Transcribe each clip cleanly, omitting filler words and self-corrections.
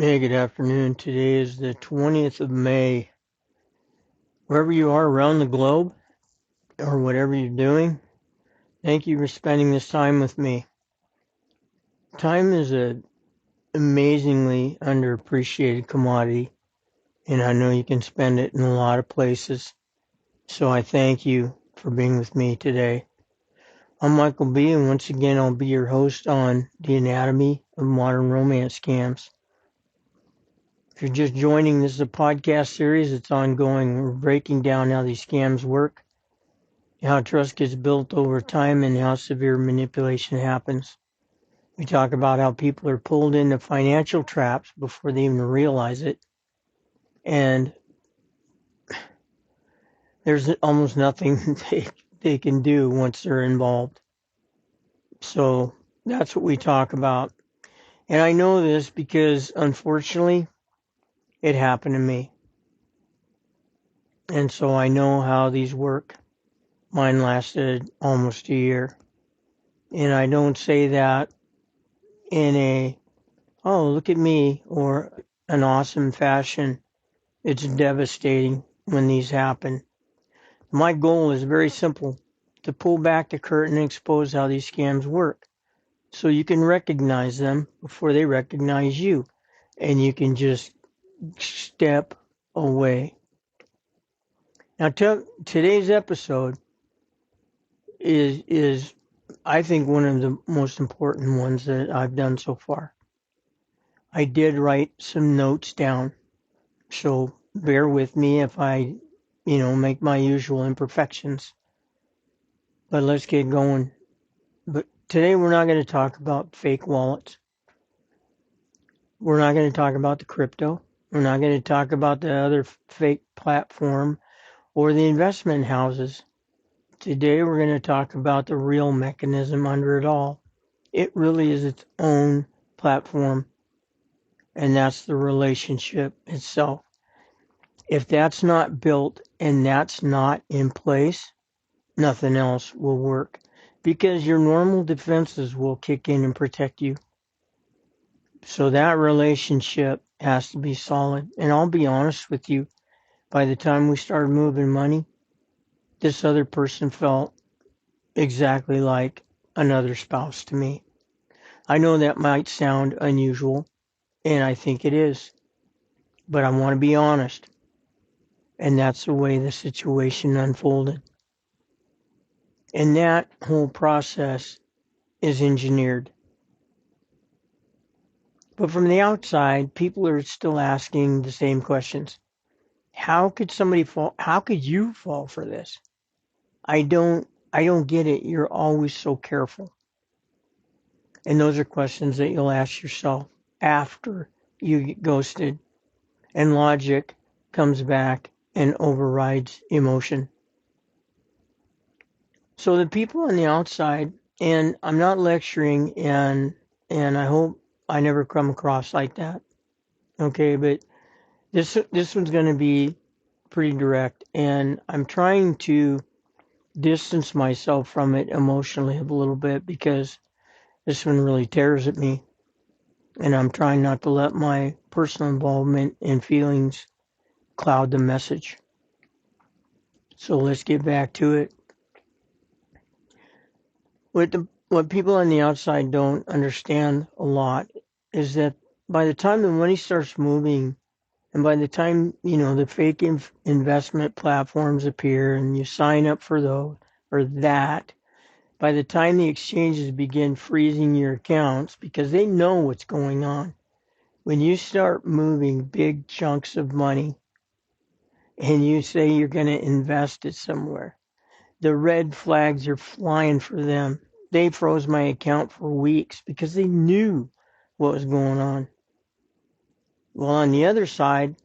Hey, good afternoon. Today is the 20th of May. Wherever you are around the globe or whatever you're doing, thank you for spending this time with me. Time is an amazingly underappreciated commodity, and I know you can spend it in a lot of places. So I thank you for being with me today. I'm Michael B., and once again, I'll be your host on the anatomy of modern romance scams. If you're just joining, this is a podcast series. It's ongoing. We're breaking down how these scams work, how trust gets built over time, and how severe manipulation happens. We talk about how people are pulled into financial traps before they even realize it. And there's almost nothing they can do once they're involved. So that's what we talk about. And I know this because, unfortunately, it happened to me. And so I know how these work. Mine lasted almost a year. And I don't say that in a, oh, look at me, or an awesome fashion. It's devastating when these happen. My goal is very simple, to pull back the curtain and expose how these scams work, so you can recognize them before they recognize you, and you can just step away. Now, today's episode is I think one of the most important ones that I've done so far. I did write some notes down, so bear with me if I, make my usual imperfections. But let's get going. But today we're not going to talk about fake wallets. We're not going to talk about the crypto. We're not going to talk about the other fake platform or the investment houses. Today we're going to talk about the real mechanism under it all. It really is its own platform, and that's the relationship itself. If that's not built and that's not in place, nothing else will work, because your normal defenses will kick in and protect you. So that relationship has to be solid. And I'll be honest with you, by the time we started moving money, this other person felt exactly like another spouse to me. I know that might sound unusual, and I think it is, but I want to be honest. And that's the way the situation unfolded. And that whole process is engineered. But from the outside, people are still asking the same questions. How could somebody fall? How could you fall for this? I don't get it. You're always so careful. And those are questions that you'll ask yourself after you get ghosted, and logic comes back and overrides emotion. So the people on the outside, and I'm not lecturing, and I hope I never come across like that. Okay, but this one's going to be pretty direct, and I'm trying to distance myself from it emotionally a little bit, because this one really tears at me, and I'm trying not to let my personal involvement and feelings cloud the message. So let's get back to it. What people on the outside don't understand a lot is that by the time the money starts moving, and by the time the fake investment platforms appear and you sign up for those or that, by the time the exchanges begin freezing your accounts because they know what's going on, when you start moving big chunks of money and you say you're going to invest it somewhere, the red flags are flying for them. They froze my account for weeks because they knew what was going on. Well, on the other side,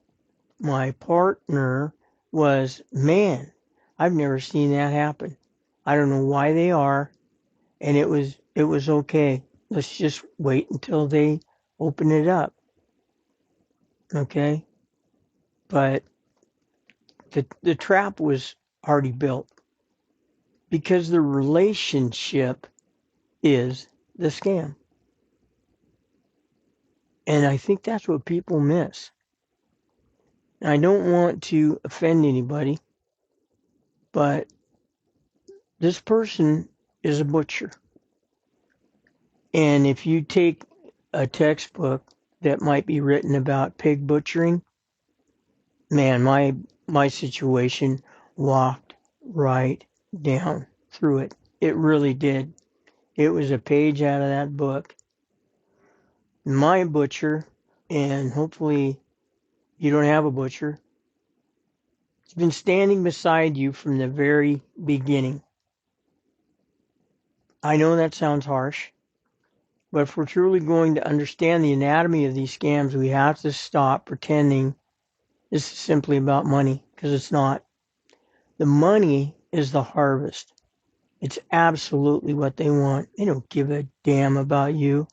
my partner was, man, I've never seen that happen. I don't know why they are. And it was okay. Let's just wait until they open it up. Okay? But the trap was already built, because the relationship is the scam. And I think that's what people miss. I don't want to offend anybody, but this person is a butcher. And if you take a textbook that might be written about pig butchering, man, my situation walked right down through it. It really did. It was a page out of that book. My butcher, and hopefully you don't have a butcher, has been standing beside you from the very beginning. I know that sounds harsh, but if we're truly going to understand the anatomy of these scams, we have to stop pretending this is simply about money, because it's not. The money is the harvest. It's absolutely what they want. They don't give a damn about you.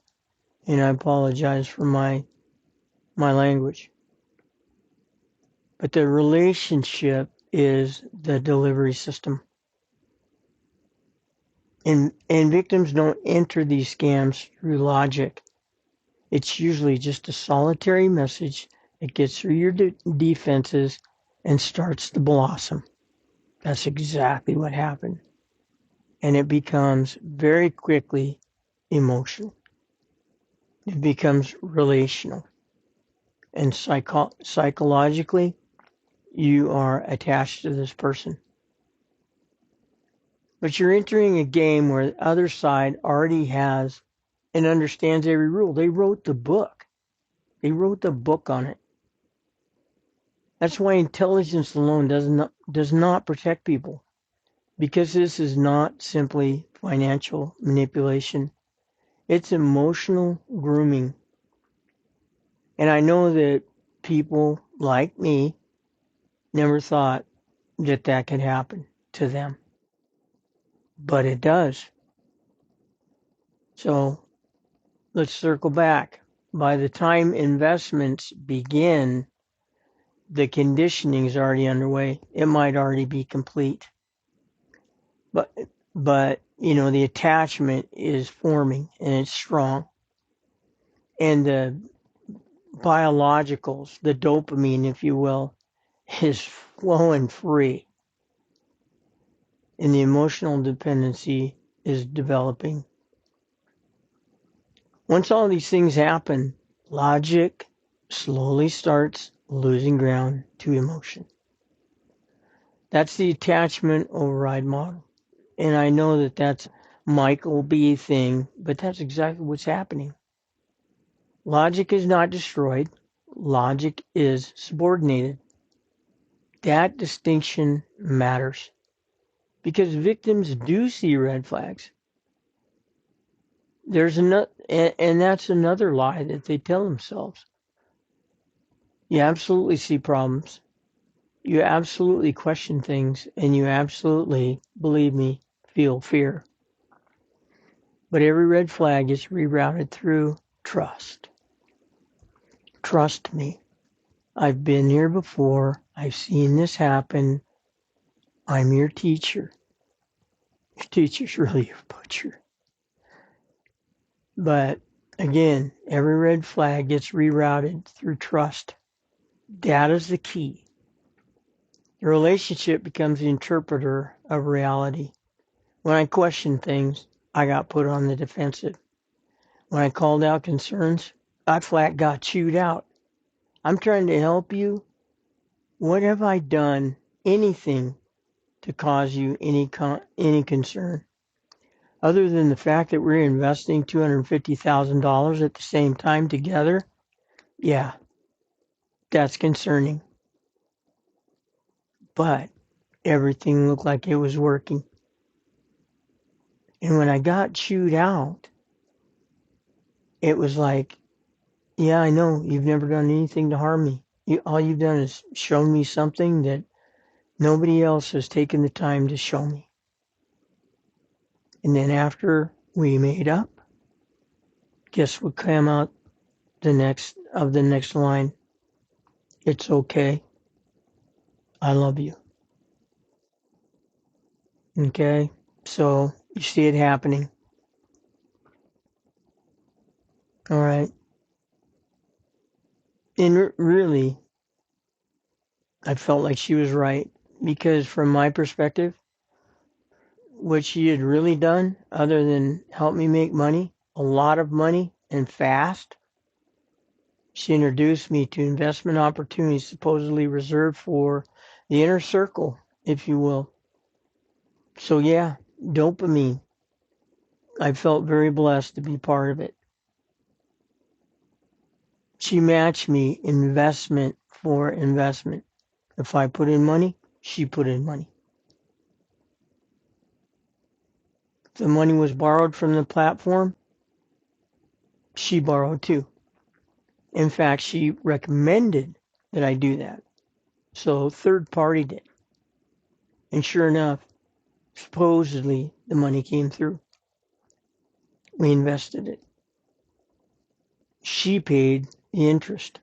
And I apologize for my language. But the relationship is the delivery system. And victims don't enter these scams through logic. It's usually just a solitary message that gets through your defenses and starts to blossom. That's exactly what happened. And it becomes very quickly emotional. It becomes relational. And psychologically, you are attached to this person. But you're entering a game where the other side already has and understands every rule. They wrote the book. They wrote the book on it. That's why intelligence alone does not protect people, because this is not simply financial manipulation. It's emotional grooming. And I know that people like me never thought that that could happen to them, but it does. So let's circle back. By the time investments begin, the conditioning is already underway. It might already be complete. But the attachment is forming and it's strong. And the biologicals, the dopamine, if you will, is flowing free. And the emotional dependency is developing. Once all these things happen, logic slowly starts losing ground to emotion. That's the attachment override model. And I know that that's Michael B. thing, but that's exactly what's happening. Logic is not destroyed. Logic is subordinated. That distinction matters because victims do see red flags. There's another, and that's another lie that they tell themselves. You absolutely see problems. You absolutely question things, and you absolutely, believe me, feel fear. But every red flag is rerouted through trust. Trust me. I've been here before. I've seen this happen. I'm your teacher. Your teacher's really your butcher. But again, every red flag gets rerouted through trust. That is the key. The relationship becomes the interpreter of reality. When I questioned things, I got put on the defensive. When I called out concerns, I flat got chewed out. I'm trying to help you. What have I done? Anything to cause you any concern? Other than the fact that we're investing $250,000 at the same time together? Yeah, that's concerning. But everything looked like it was working. And when I got chewed out, it was like, yeah, I know you've never done anything to harm me. All you've done is shown me something that nobody else has taken the time to show me. And then after we made up, guess what came out the next line? It's okay. I love you. Okay? So you see it happening. All right. And really, I felt like she was right, because from my perspective, what she had really done, other than help me make money, a lot of money and fast, she introduced me to investment opportunities supposedly reserved for the inner circle, if you will. So yeah, dopamine. I felt very blessed to be part of it. She matched me investment for investment. If I put in money, she put in money. If the money was borrowed from the platform, she borrowed too. In fact, she recommended that I do that. So third party did. And sure enough, supposedly the money came through. We invested it. She paid the interest.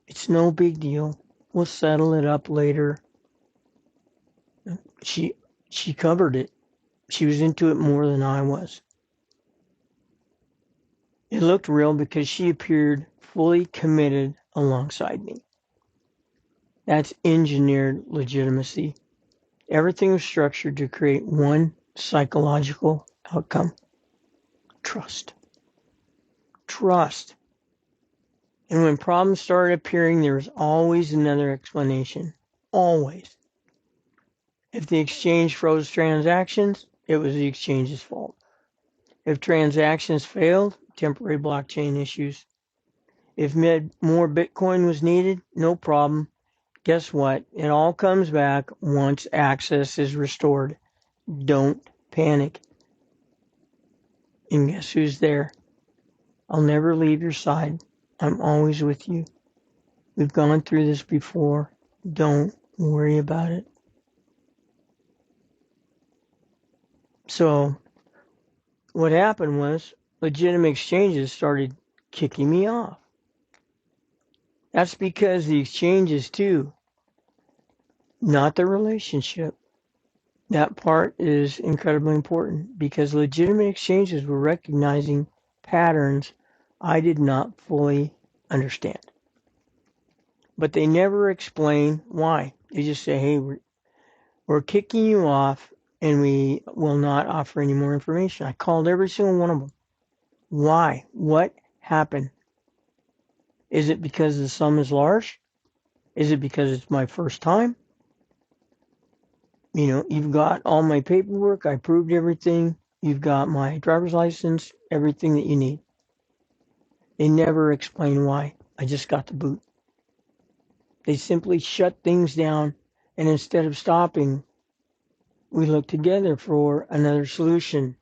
It's no big deal. We'll settle it up later. She covered it. She was into it more than I was. It looked real because she appeared fully committed alongside me. That's engineered legitimacy. Everything was structured to create one psychological outcome: trust. Trust. And when problems started appearing, there was always another explanation. Always. If the exchange froze transactions, it was the exchange's fault. If transactions failed, temporary blockchain issues. If more Bitcoin was needed, no problem. Guess what? It all comes back once access is restored. Don't panic. And guess who's there? I'll never leave your side. I'm always with you. We've gone through this before. Don't worry about it. So what happened was legitimate exchanges started kicking me off. That's because the exchanges too, not the relationship. That part is incredibly important, because legitimate exchanges were recognizing patterns I did not fully understand. But they never explain why. They just say, hey, we're kicking you off and we will not offer any more information. I called every single one of them. Why? What happened? Is it because the sum is large? Is it because it's my first time? You've got all my paperwork. I proved everything. You've got my driver's license, everything that you need. They never explain why. I just got the boot. They simply shut things down, and instead of stopping, we look together for another solution.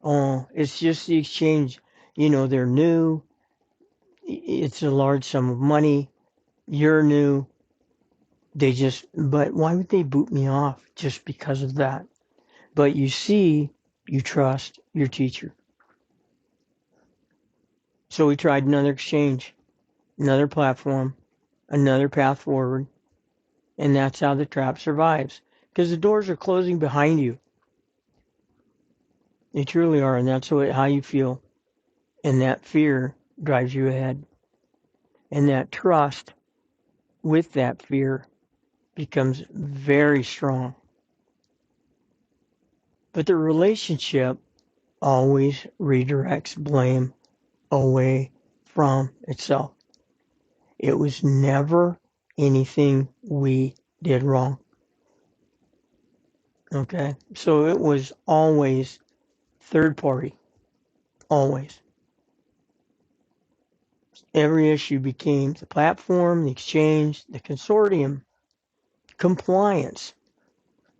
Oh, it's just the exchange. They're new. It's a large sum of money. You're new. But why would they boot me off just because of that? But you see, you trust your teacher. So we tried another exchange, another platform, another path forward. And that's how the trap survives. Because the doors are closing behind you. They truly are. And that's how you feel. And that fear drives you ahead. And that trust with that fear becomes very strong. But the relationship always redirects blame away from itself. It was never anything we did wrong. Okay? So it was always third party. Always. Every issue became the platform, the exchange, the consortium, compliance,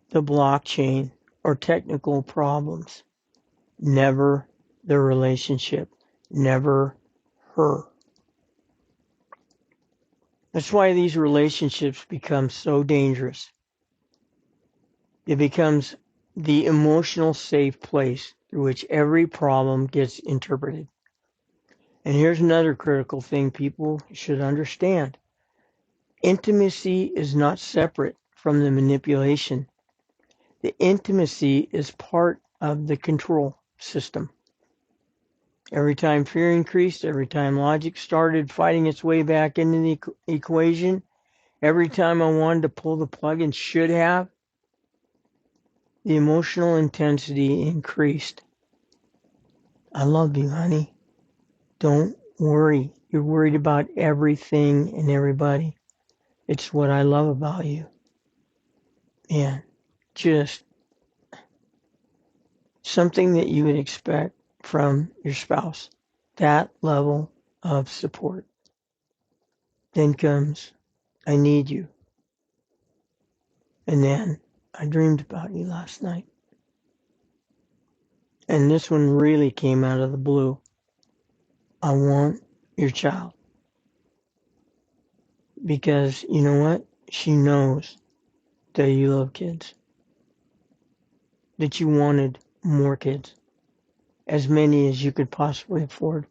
the blockchain, or technical problems. Never the relationship. Never her. That's why these relationships become so dangerous. It becomes the emotional safe place through which every problem gets interpreted. And here's another critical thing people should understand. Intimacy is not separate from the manipulation. The intimacy is part of the control system. Every time fear increased, every time logic started fighting its way back into the equation, every time I wanted to pull the plug and should have, the emotional intensity increased. I love you, honey. Don't worry. You're worried about everything and everybody. It's what I love about you. And just something that you would expect from your spouse. That level of support. Then comes, I need you. And then I dreamed about you last night. And this one really came out of the blue. I want your child. Because you know what? She knows that you love kids. That you wanted more kids. As many as you could possibly afford.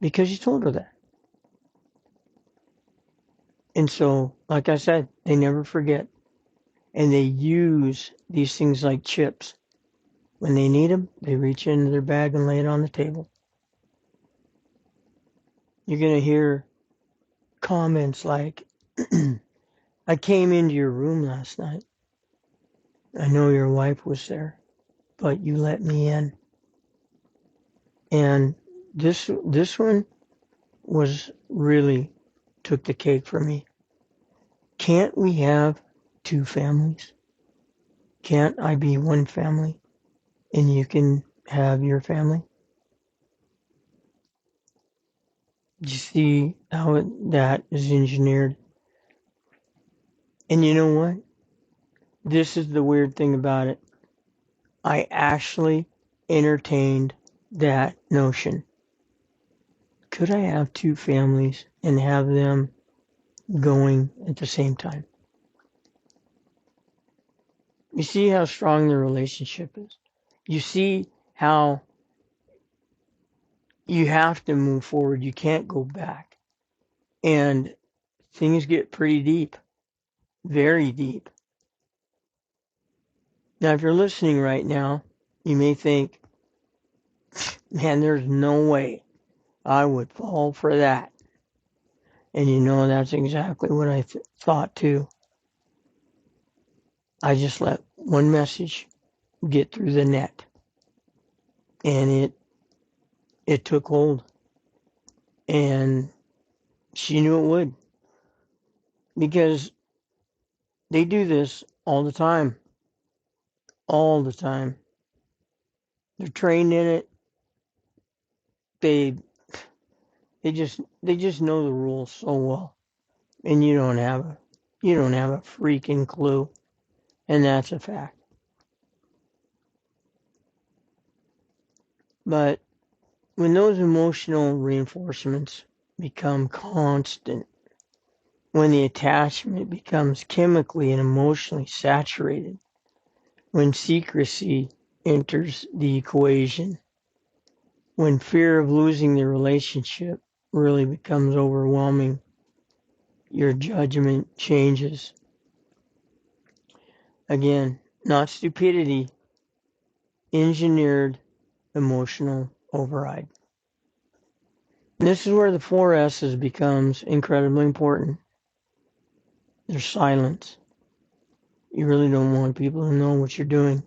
Because you told her that. And so, like I said, they never forget. And they use these things like chips. When they need them, they reach into their bag and lay it on the table. You're going to hear comments like, I came into your room last night. I know your wife was there, but you let me in. And this one was really took the cake for me. Can't we have two families? Can't I be one family and you can have your family? You see how that is engineered? And you know what? This is the weird thing about it. I actually entertained that notion. Could I have two families and have them going at the same time? You see how strong the relationship is. You see how you have to move forward. You can't go back. And things get pretty deep, very deep. Now, if you're listening right now, you may think, man, there's no way I would fall for that. And you know, that's exactly what I thought too. I just let one message get through the net. And it took hold. And she knew it would. Because they do this all the time. All the time. They're trained in it. They just know the rules so well. And you don't have a freaking clue. And that's a fact. But when those emotional reinforcements become constant, when the attachment becomes chemically and emotionally saturated, when secrecy enters the equation, when fear of losing the relationship really becomes overwhelming, your judgment changes. Again, not stupidity, engineered emotional override. This is where the 4S's becomes incredibly important. There's silence. You really don't want people to know what you're doing.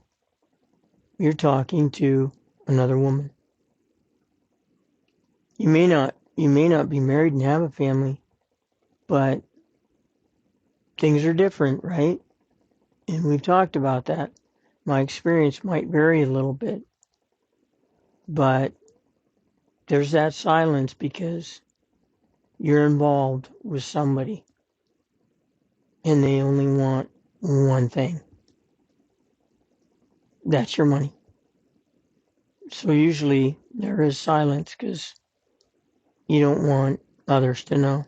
You're talking to another woman. You may not be married and have a family, but things are different, right? And we've talked about that. My experience might vary a little bit, but there's that silence because you're involved with somebody and they only want one thing. That's your money. So usually there is silence because you don't want others to know.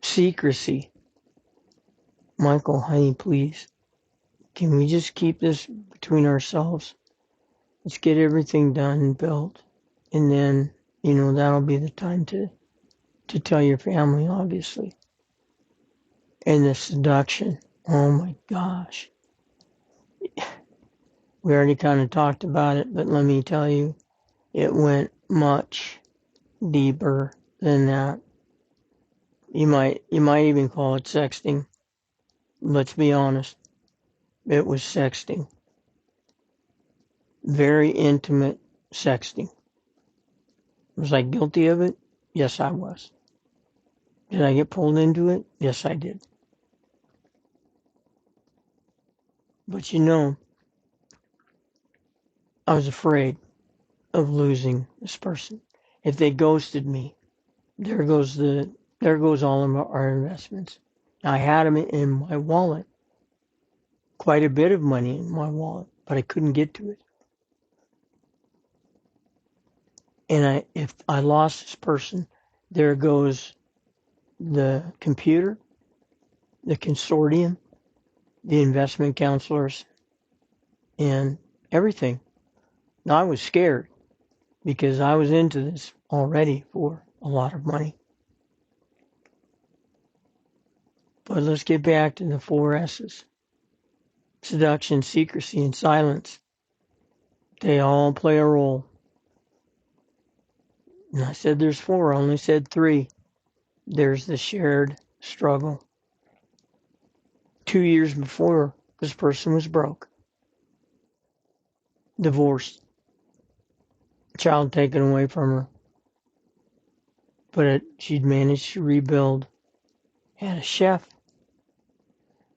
Secrecy. Michael, honey, please. Can we just keep this between ourselves? Let's get everything done and built. And then, that'll be the time to tell your family, obviously. And the seduction. Oh my gosh. We already kind of talked about it, but let me tell you, It went much deeper than that. You might even call it sexting. Let's be honest. It was sexting. Very intimate sexting. Was I guilty of it? Yes, I was. Did I get pulled into it? Yes, I did. But I was afraid of losing this person. If they ghosted me, there goes all of our investments. I had them in my wallet, quite a bit of money in my wallet, but I couldn't get to it. And if I lost this person, there goes the computer, the consortium, the investment counselors, and everything. Now, I was scared because I was into this already for a lot of money. But let's get back to the 4 S's. Seduction, secrecy, and silence. They all play a role. And I said there's 4, I only said 3. There's the shared struggle. 2 years before, this person was broke, divorced, child taken away from her. But she'd managed to rebuild, had a chef,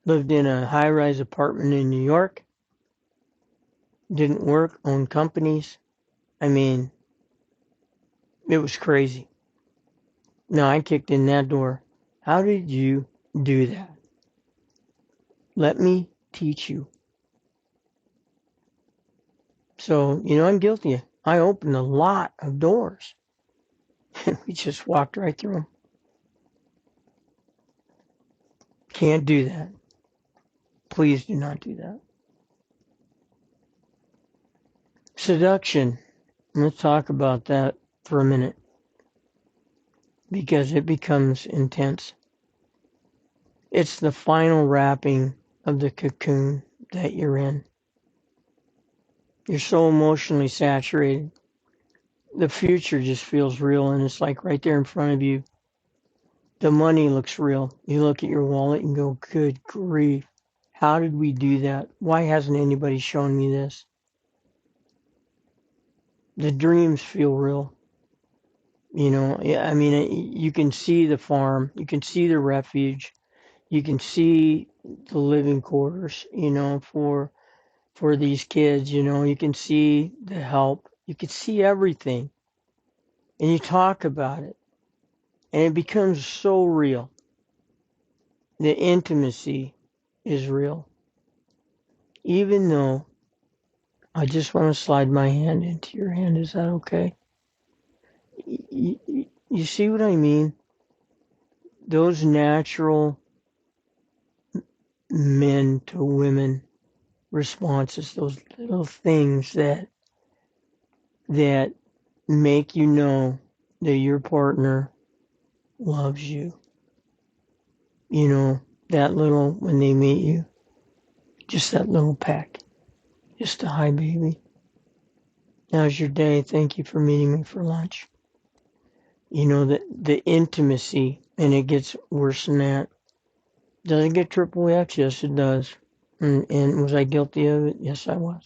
lived in a high-rise apartment in New York, didn't work, owned companies. I mean, it was crazy. Now, I kicked in that door. How did you do that? Let me teach you. So, I'm guilty. I opened a lot of doors. We just walked right through them. Can't do that. Please do not do that. Seduction. Let's talk about that for a minute because it becomes intense. It's the final wrapping of the cocoon that you're in. You're so emotionally saturated. The future just feels real, and it's like right there in front of you. The money looks real. You look at your wallet and go, good grief. How did we do that? Why hasn't anybody shown me this? The dreams feel real. You can see the farm. You can see the refuge. You can see the living quarters, for these kids, you can see the help. You can see everything. And you talk about it. And it becomes so real. The intimacy is real. Even though I just want to slide my hand into your hand, is that okay? You see what I mean? Those natural men to women responses, those little things that make you know that your partner loves you. That little, when they meet you, just that little peck. Just a hi, baby. How's your day? Thank you for meeting me for lunch. The intimacy, and it gets worse than that. Does it get triple X? Yes, it does. And was I guilty of it? Yes, I was.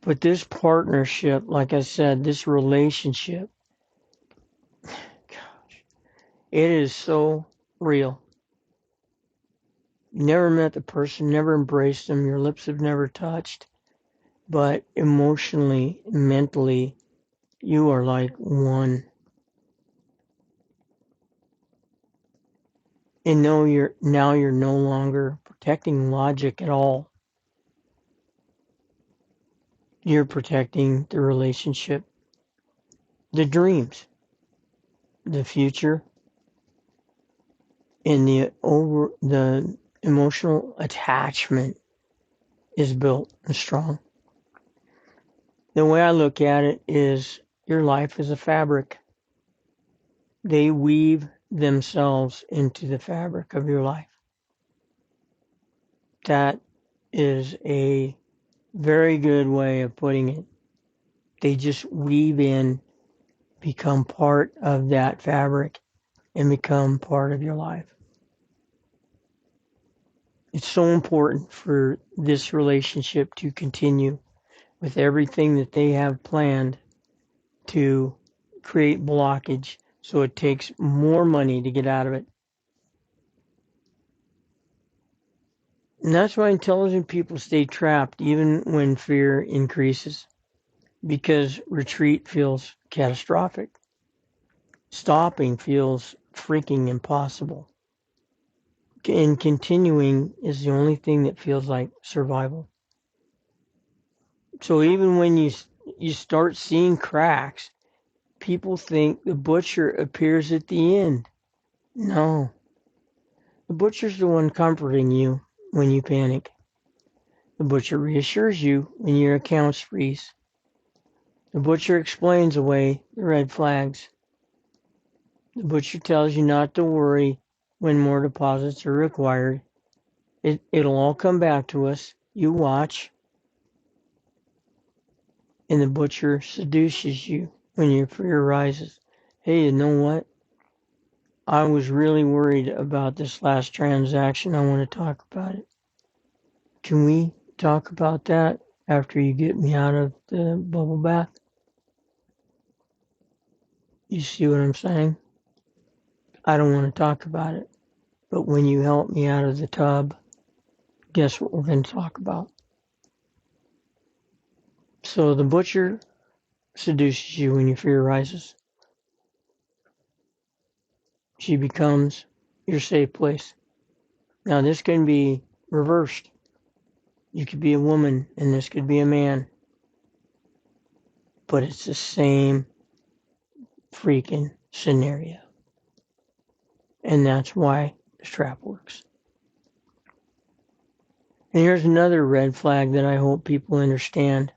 But this partnership, like I said, this relationship, gosh, it is so real. You never met the person, never embraced them, your lips have never touched, but emotionally, mentally, you are like one. And now you're no longer protecting logic at all. You're protecting the relationship, the dreams, the future, and the emotional attachment is built and strong. The way I look at it is your life is a fabric. They weave themselves into the fabric of your life. That is a very good way of putting it. they just weave in, become part of that fabric, and become part of your life. It's so important for this relationship to continue with everything that they have planned to create blockage, so it takes more money to get out of it. And that's why intelligent people stay trapped even when fear increases, because retreat feels catastrophic. Stopping feels freaking impossible. And continuing is the only thing that feels like survival. So even when you start seeing cracks, people think the butcher appears at the end. No. The butcher's the one comforting you when you panic. The butcher reassures you when your accounts freeze. The butcher explains away the red flags. The butcher tells you not to worry when more deposits are required. It'll all come back to us. You watch. And the butcher seduces you when your fear rises. Hey, you know what? I was really worried about this last transaction. I want to talk about it. Can we talk about that after you get me out of the bubble bath? You see what I'm saying? I don't want to talk about it. But when you help me out of the tub, guess what we're going to talk about? So the butcher seduces you when your fear rises. She becomes your safe place. Now this can be reversed. You could be a woman and this could be a man. But it's the same freaking scenario. And that's why the trap works. And here's another red flag that I hope people understand.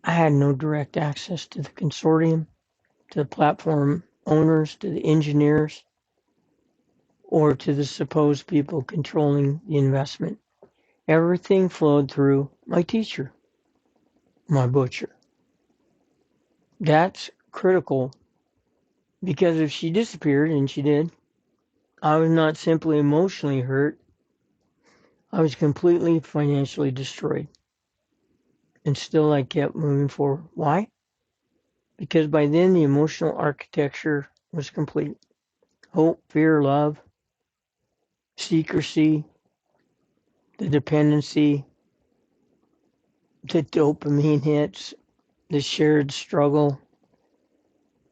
I had no direct access to the consortium, to the platform owners, to the engineers, or to the supposed people controlling the investment. Everything flowed through my teacher, my butcher. That's critical, because if she disappeared, and she did, I was not simply emotionally hurt, I was completely financially destroyed. And still I kept moving forward. Why? Because by then the emotional architecture was complete. Hope, fear, love, secrecy, the dependency, the dopamine hits, the shared struggle,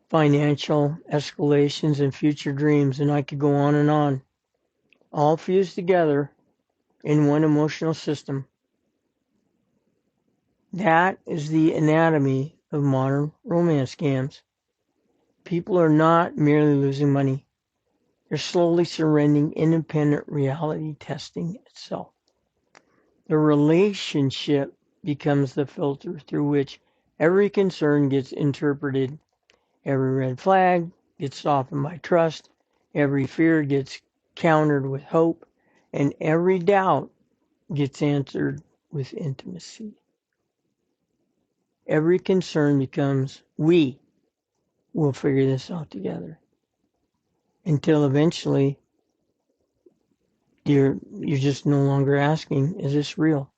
financial escalations, and future dreams, and I could go on, all fused together in one emotional system. That is the anatomy of modern romance scams. People are not merely losing money. They're slowly surrendering independent reality testing itself. The relationship becomes the filter through which every concern gets interpreted. Every red flag gets softened by trust. Every fear gets countered with hope. And every doubt gets answered with intimacy. Every concern becomes, we will figure this out together. Until eventually, you're just no longer asking, is this real?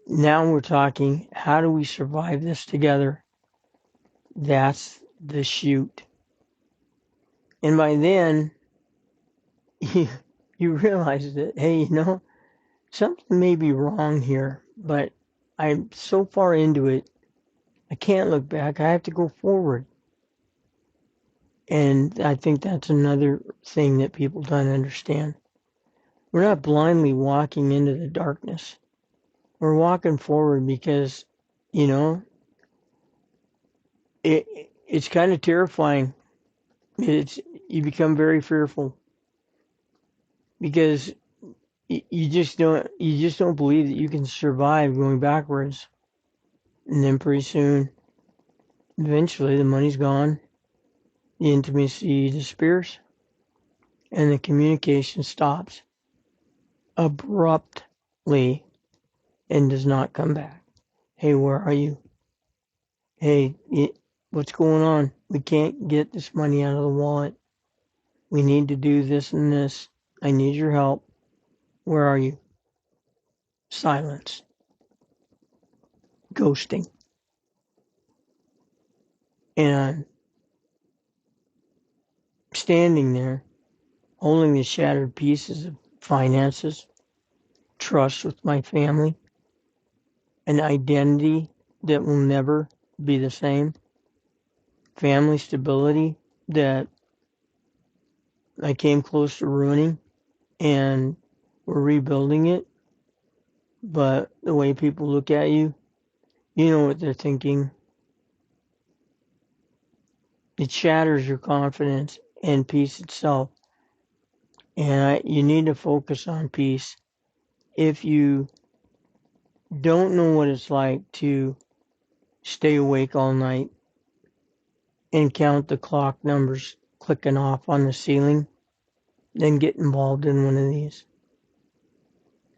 Now we're talking, how do we survive this together? That's the shoot. And by then, you realize that, hey, something may be wrong here, but I'm so far into it, I can't look back. I have to go forward. And I think that's another thing that people don't understand. We're not blindly walking into the darkness. We're walking forward because, it's kind of terrifying. You become very fearful because you just don't believe that you can survive going backwards. And then pretty soon, eventually the money's gone, the intimacy disappears, and the communication stops abruptly and does not come back. Hey, where are you? Hey, what's going on? We can't get this money out of the wallet. We need to do this and this. I need your help. Where are you? Silence. Ghosting. And standing there, holding the shattered pieces of finances, trust with my family, an identity that will never be the same, family stability that I came close to ruining, and we're rebuilding it. But the way people look at you, you know what they're thinking. It shatters your confidence and peace itself. And you need to focus on peace. If you don't know what it's like to stay awake all night and count the clock numbers clicking off on the ceiling, then get involved in one of these.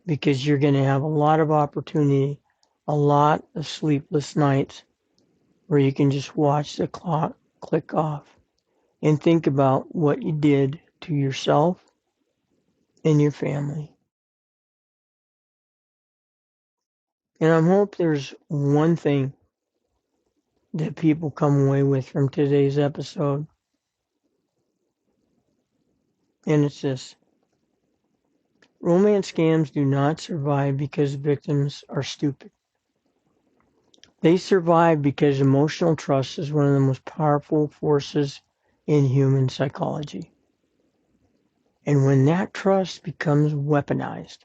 Because you're going to have a lot of opportunity, a lot of sleepless nights where you can just watch the clock click off and think about what you did to yourself and your family. And I hope there's one thing that people come away with from today's episode. And it's this: romance scams do not survive because victims are stupid. They survive because emotional trust is one of the most powerful forces in human psychology. And when that trust becomes weaponized,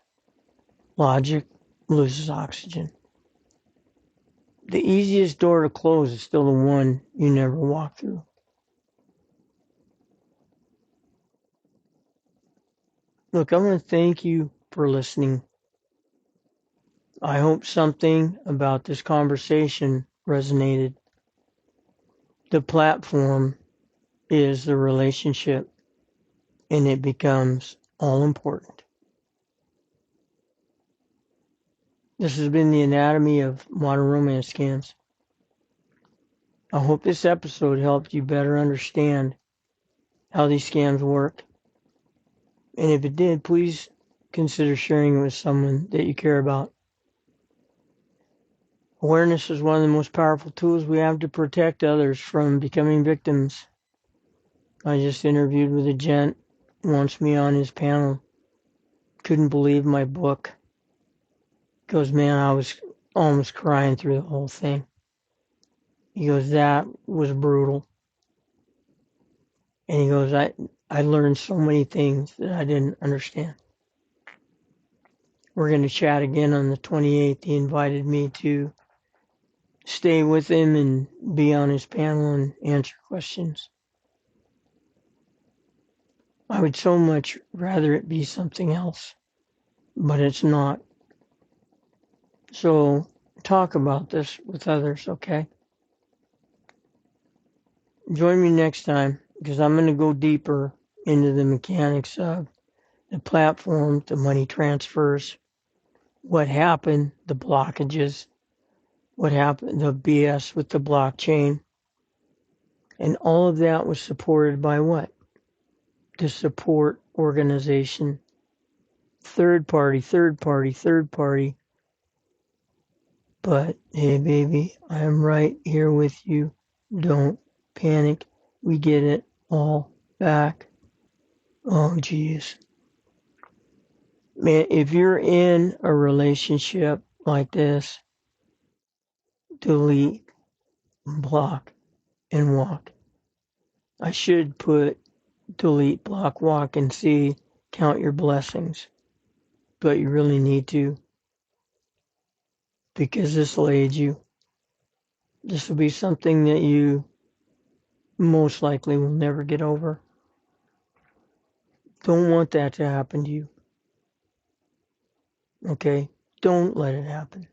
logic loses oxygen. The easiest door to close is still the one you never walk through. Look, I want to thank you for listening. I hope something about this conversation resonated. The platform is the relationship, and it becomes all important. This has been the anatomy of modern romance scams. I hope this episode helped you better understand how these scams work. And if it did, please consider sharing it with someone that you care about. Awareness is one of the most powerful tools we have to protect others from becoming victims. I just interviewed with a gent who wants me on his panel. Couldn't believe my book. Goes, man, I was almost crying through the whole thing. He goes, that was brutal. And he goes, I learned so many things that I didn't understand. We're going to chat again on the 28th. He invited me to stay with him and be on his panel and answer questions. I would so much rather it be something else, but it's not. So talk about this with others, okay? Join me next time, because I'm going to go deeper into the mechanics of the platform, the money transfers, what happened, the blockages, what happened, the BS with the blockchain. And all of that was supported by what? The support organization. Third party, third party, third party. But hey, baby, I am right here with you. Don't panic. We get it all back. Oh, geez. Man, if you're in a relationship like this, delete, block, and walk. I should put delete, block, walk, and see, count your blessings. But you really need to, because this will aid you. This will be something that you most likely will never get over. Don't want that to happen to you. Okay? Don't let it happen.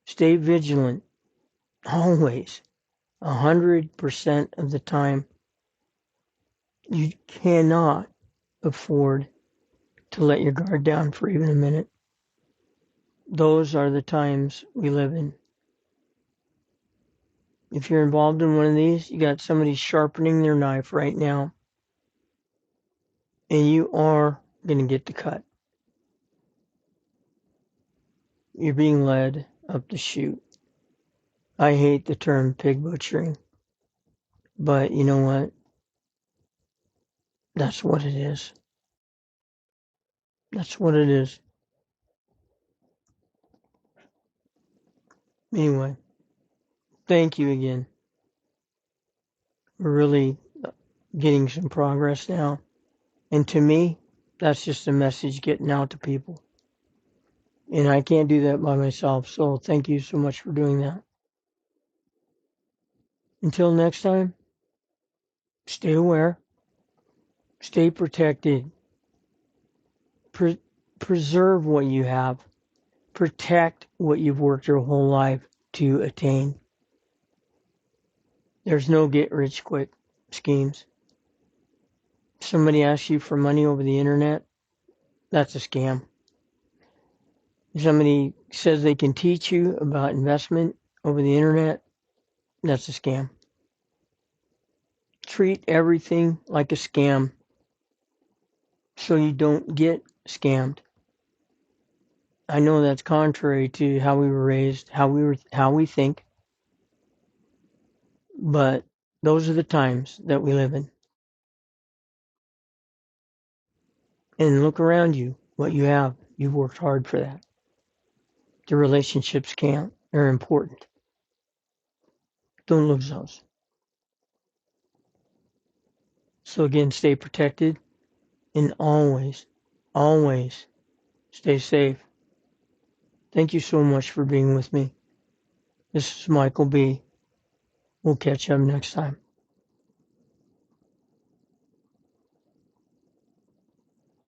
Stay vigilant. Always. 100% of the time. You cannot afford to let your guard down for even a minute. those are the times we live in. If you're involved in one of these, you got somebody sharpening their knife right now, and you are going to get the cut. You're being led up the chute. I hate the term pig butchering, but you know what? That's what it is. That's what it is. Anyway, thank you again. We're really getting some progress now. And to me, that's just a message getting out to people. And I can't do that by myself. So thank you so much for doing that. Until next time, stay aware, stay protected, preserve what you have, protect what you've worked your whole life to attain. There's no get rich quick schemes. Somebody asks you for money over the internet, that's a scam. Somebody says they can teach you about investment over the internet, that's a scam. Treat everything like a scam so you don't get scammed. I know that's contrary to how we were raised, how we think, but those are the times that we live in. And look around you, what you have. You've worked hard for that. The relationships count. They're important. Don't lose those. So again, stay protected and always, always stay safe. Thank you so much for being with me. This is Michael B. We'll catch up next time.